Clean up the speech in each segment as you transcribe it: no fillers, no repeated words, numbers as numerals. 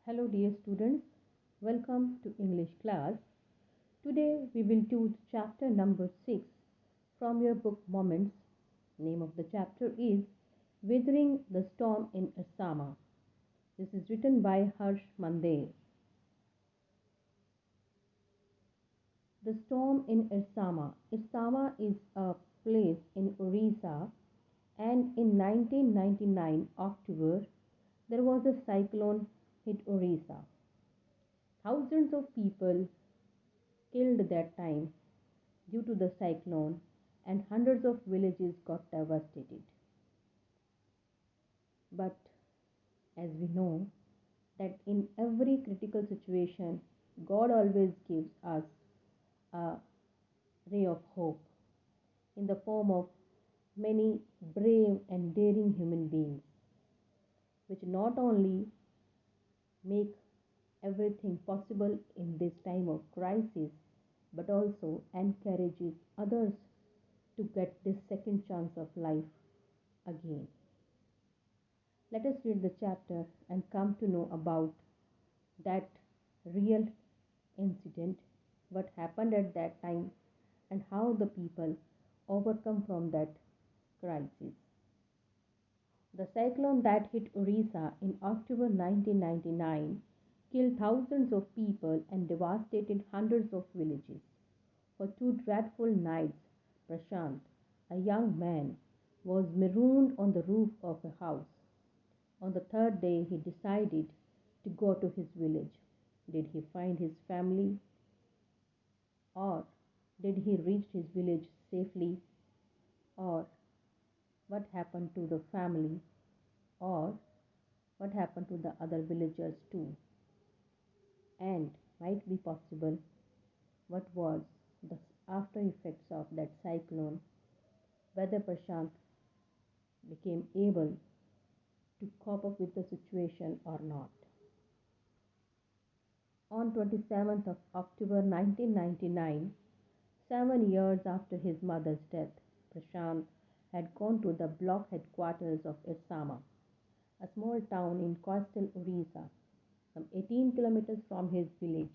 Hello, dear students. Welcome to English class. Today we will choose chapter number 6 from your book Moments. Name of the chapter is Weathering the Storm in Ersama. This is written by Harsh Mandel. The storm in Ersama. Ersama is a place in Orissa, and in 1999 October there was a cyclone hit Orissa. Thousands of people killed that time due to the cyclone, and hundreds of villages got devastated. But as we know, that in every critical situation, God always gives us a ray of hope in the form of many brave and daring human beings, which not only make everything possible in this time of crisis, but also encourages others to get this second chance of life again. Let us read the chapter and come to know about that real incident, what happened at that time, and how the people overcome from that crisis. The cyclone that hit Orissa in October 1999 killed thousands of people and devastated hundreds of villages. For two dreadful nights, Prashant, a young man, was marooned on the roof of a house. On the third day, he decided to go to his village. Did he find his family, or did he reach his village safely, or what happened to the family, or what happened to the other villagers too? And might be possible, what was the after effects of that cyclone, whether Prashant became able to cope up with the situation or not. On 27th of October 1999, 7 years after his mother's death, Prashant had gone to the block headquarters of Ersama, a small town in coastal Orissa, some 18 kilometers from his village,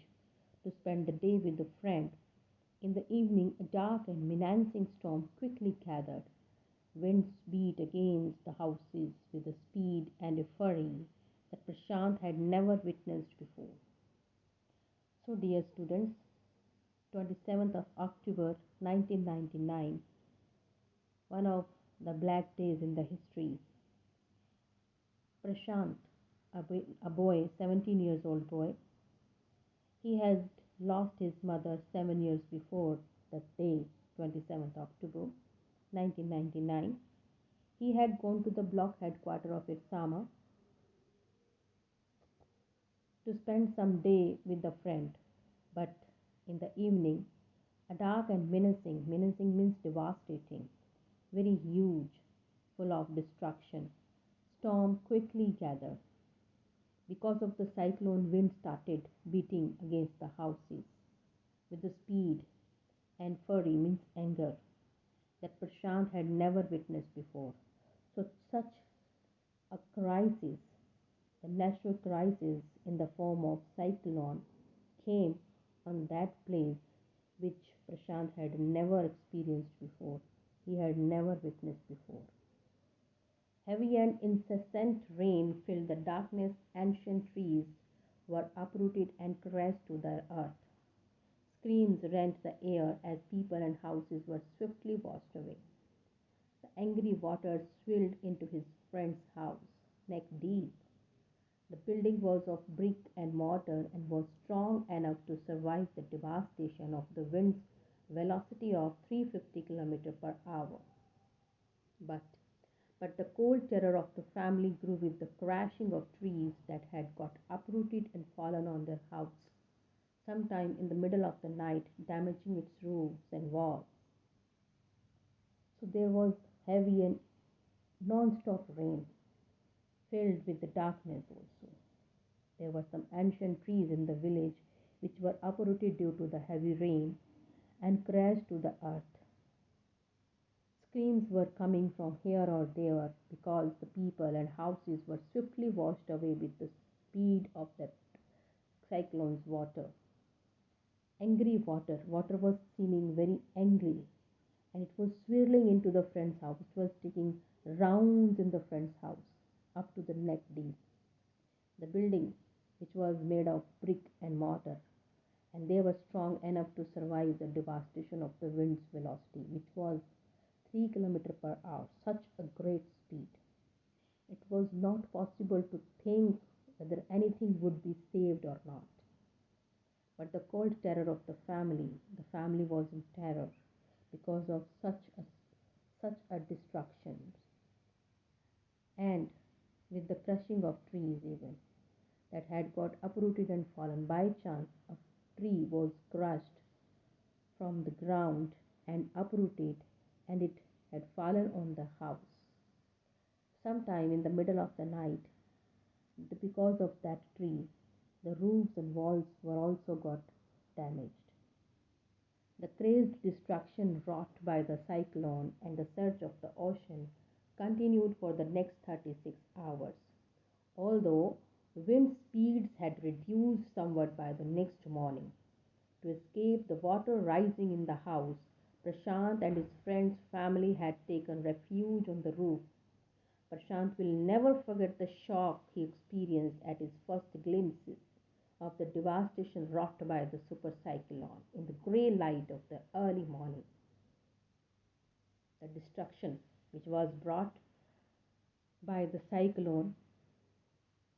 to spend the day with a friend. In the evening, a dark and menacing storm quickly gathered. Winds beat against the houses with a speed and a fury that Prashant had never witnessed before. So, dear students, 27th of October 1999, one of the black days in the history. Prashant, a boy, 17 years old boy, he had lost his mother 7 years before that day, 27th October 1999. He had gone to the block headquarters of Ersama to spend some day with a friend. But in the evening, a dark and menacing means devastating, very huge, full of destruction, storm quickly gathered. Because of the cyclone, wind started beating against the houses with a speed and fury means anger that Prashant had never witnessed before. So such a crisis, the natural crisis in the form of cyclone, came on that place which Prashant had never experienced before. He had never witnessed before. Heavy and incessant rain filled the darkness. Ancient trees were uprooted and crashed to the earth. Screams rent the air as people and houses were swiftly washed away. The angry waters swilled into his friend's house, neck deep. The building was of brick and mortar and was strong enough to survive the devastation of the wind's velocity of 350 km per hour. But but the cold terror of the family grew with the crashing of trees that had got uprooted and fallen on their house, sometime in the middle of the night, damaging its roofs and walls. So there was heavy and non-stop rain, filled with the darkness also. There were some ancient trees in the village which were uprooted due to the heavy rain and crashed to the earth. Screams were coming from here or there because the people and houses were swiftly washed away with the speed of that cyclone's water. Angry water. Water was seeming very angry, and it was swirling into the friend's house. It was taking rounds in the friend's house up to the neck deep. The building, which was made of brick and mortar, and they were strong enough to survive the devastation of the wind's velocity, which was 3 kilometers per hour, such a great speed. It was not possible to think whether anything would be saved or not. But the cold terror of the family was in terror because of such a destruction, and with the crushing of trees even that had got uprooted and fallen. By chance, a tree was crushed from the ground and uprooted, and it had fallen on the house. Sometime in the middle of the night, because of that tree, the roofs and walls were also got damaged. The crazed destruction wrought by the cyclone and the surge of the ocean continued for the next 36 hours. Although wind speeds had reduced somewhat by the next morning. To escape the water rising in the house, Prashant and his friend's family had taken refuge on the roof. Prashant will never forget the shock he experienced at his first glimpses of the devastation wrought by the super cyclone in the grey light of the early morning. The destruction which was brought by the cyclone,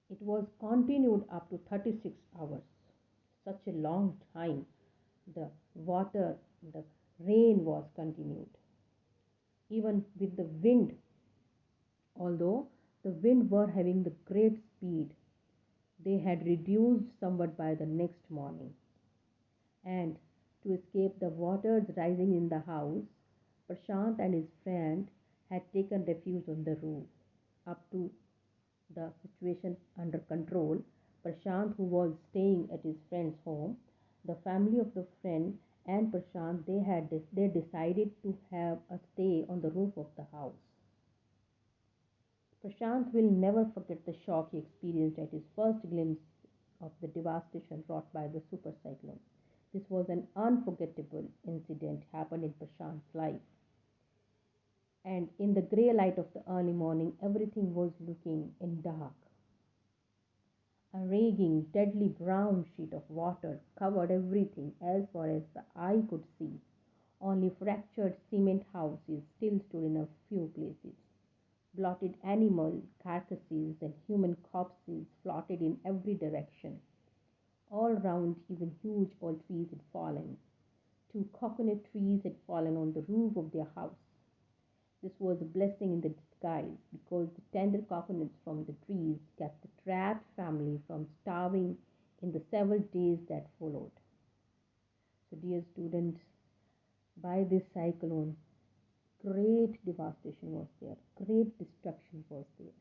it was continued up to 36 hours. Such a long time. The water, the rain was continued. Even with the wind, although the wind were having the great speed, they had reduced somewhat by the next morning. And to escape the waters rising in the house, Prashant and his friend had taken refuge on the roof. Up to the situation under control, Prashant, who was staying at his friend's home, the family of the friend and Prashant, they decided to have a stay on the roof of the house. Prashant will never forget the shock he experienced at his first glimpse of the devastation wrought by the super cyclone. This was an unforgettable incident happened in Prashant's life. And in the grey light of the early morning, everything was looking in dark. A raging, deadly brown sheet of water covered everything as far as the eye could see. Only fractured cement houses still stood in a few places. Blotted animal carcasses and human corpses floated in every direction. All round, even huge old trees had fallen. Two coconut trees had fallen on the roof of their house. This was a blessing in the disguise because the tender coconuts from the trees kept the trapped family from starving in the several days that followed. So, dear students, by this cyclone, great devastation was there, great destruction was there.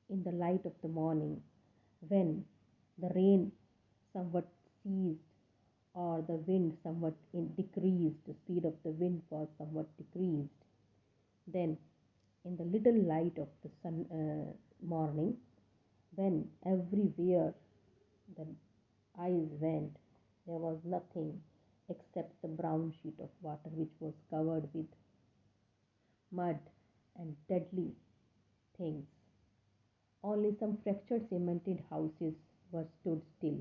In the light of the morning, when the rain somewhat ceased or the wind somewhat decreased, the speed of the wind was somewhat decreased, then in the little light of the sun morning, when everywhere the eyes went, there was nothing except the brown sheet of water which was covered with mud and deadly things. Only some fractured cemented houses were stood still.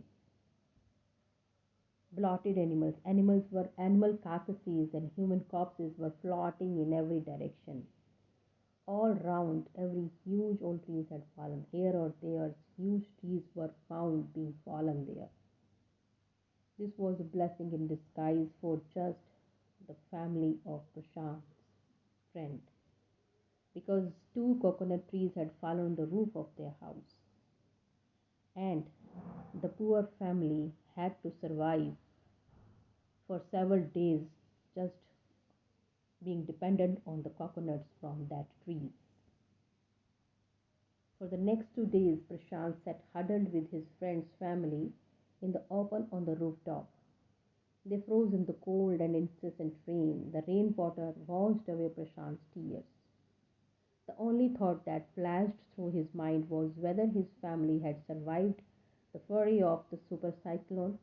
Blotted animal carcasses and human corpses were floating in every direction. All round, every huge old trees had fallen. Here or there, huge trees were found being fallen there. This was a blessing in disguise for just the family of Prashant's friend, because two coconut trees had fallen on the roof of their house, and the poor family had to survive for several days just being dependent on the coconuts from that tree. For the next 2 days, Prashant sat huddled with his friend's family in the open on the rooftop. They froze in the cold and incessant rain. The rainwater washed away Prashant's tears. The only thought that flashed through his mind was whether his family had survived the fury of the super cyclone.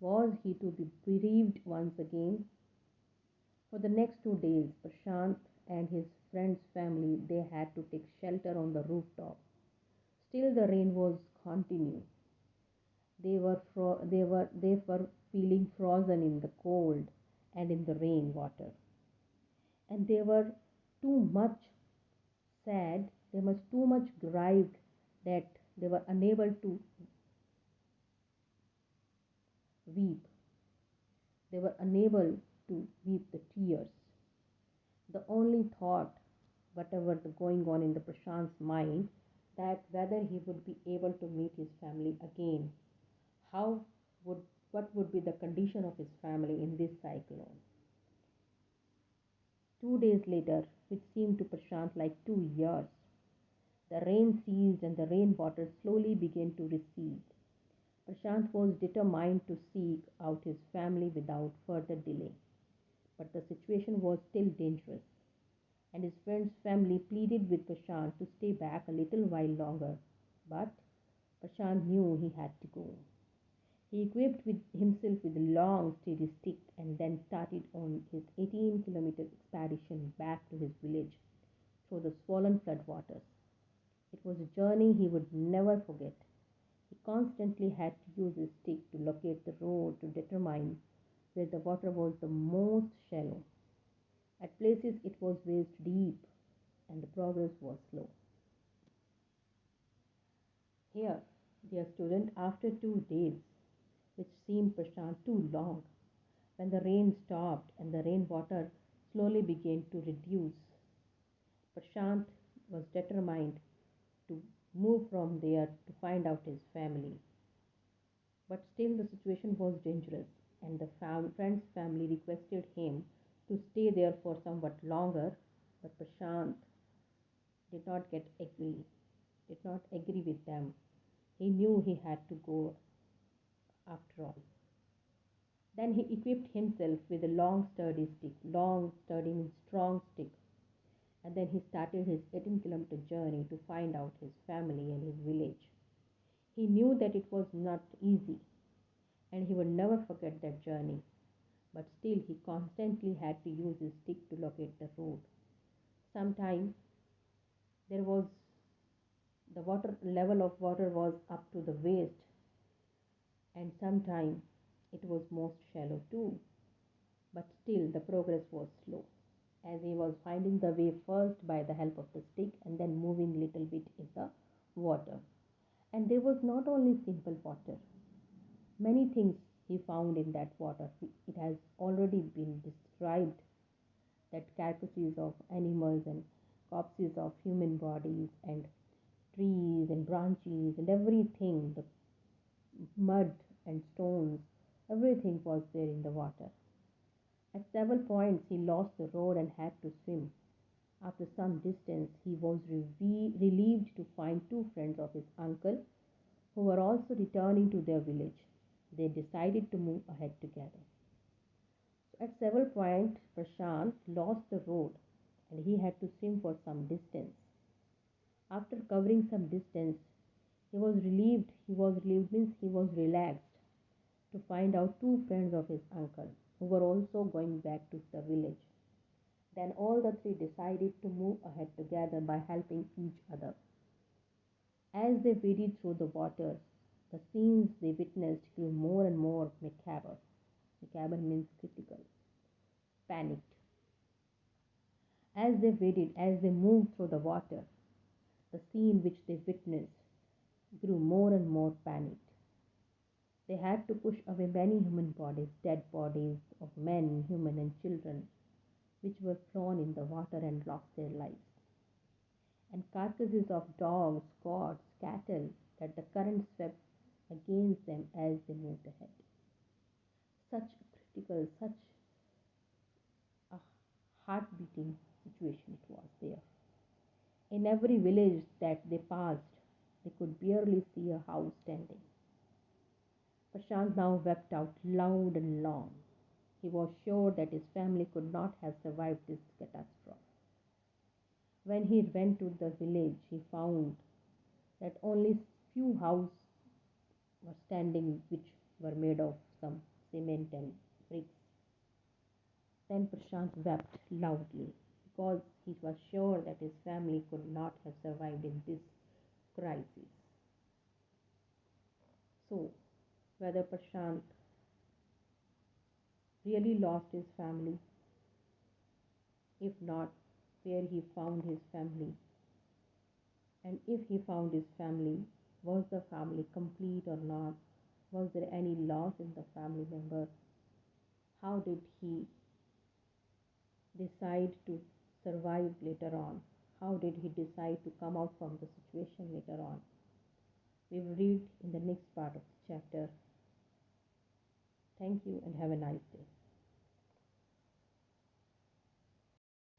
Was he to be bereaved once again? For the next 2 days, Prashant and his friend's family they had to take shelter on the rooftop. Still, the rain was continuing. They were feeling frozen in the cold and in the rain water, and they were too much sad. They were too much grieved that they were unable to weep. They were unable to weep the tears. The only thought, whatever the going on in the Prashant's mind, that whether he would be able to meet his family again, how would what would be the condition of his family in this cyclone. 2 days later, which seemed to Prashant like 2 years, the rain ceased and the rainwater slowly began to recede. Prashant was determined to seek out his family without further delay. But the situation was still dangerous, and his friend's family pleaded with Prashant to stay back a little while longer. But Prashant knew he had to go. He equipped himself with a long, steady stick and then started on his 18-kilometer expedition back to his village through the swollen floodwaters. It was a journey he would never forget. He constantly had to use his stick to locate the road to determine where the water was the most shallow. At places it was waist deep and the progress was slow. Here, dear student, after 2 days, which seemed Prashant too long, when the rain stopped and the rainwater slowly began to reduce, Prashant was determined to move from there to find out his family. But still, the situation was dangerous, and the friend's family requested him to stay there for somewhat longer. But Prashant did not agree with them. He knew he had to go after all. Then he equipped himself with a long, sturdy means strong stick, and then he started his 18-kilometer journey to find out his family and his village. He knew that it was not easy, and he would never forget that journey, but still he constantly had to use his stick to locate the road. Sometimes there was the water level of water was up to the waist, and sometimes it was most shallow too, but still the progress was slow, as he was finding the way first by the help of the stick and then moving little bit in the water. And there was not only simple water, many things he found in that water. It has already been described that carcasses of animals and corpses of human bodies and trees and branches and everything, the mud and stones, everything was there in the water. At several points he lost the road and had to swim. After some distance, he was relieved to find two friends of his uncle who were also returning to their village. They decided to move ahead together. So at several points, Prashant lost the road and he had to swim for some distance. After covering some distance, he was relieved. He was relaxed to find out two friends of his uncle who were also going back to the village. Then all the three decided to move ahead together by helping each other. As they waded through the waters, the scenes they witnessed grew more and more macabre. Macabre means critical, panicked. As they moved through the water, the scene which they witnessed grew more and more panicked. They had to push away many human bodies, dead bodies of men, women, and children, which were thrown in the water and lost their lives, and carcasses of dogs, goats, cattle that the current swept against them as they moved ahead. Such a critical, such a heart beating situation it was there. In every village that they passed, they could barely see a house standing. Prashant now wept out loud and long. He was sure that his family could not have survived this catastrophe. When he went to the village, he found that only few houses were standing which were made of some cement and bricks. Then Prashant wept loudly because he was sure that his family could not have survived in this crisis. So, whether Prashant really lost his family, if not, where he found his family, and if he found his family, was the family complete or not? Was there any loss in the family member? How did he decide to survive later on? How did he decide to come out from the situation later on? We will read in the next part of the chapter. Thank you and have a nice day.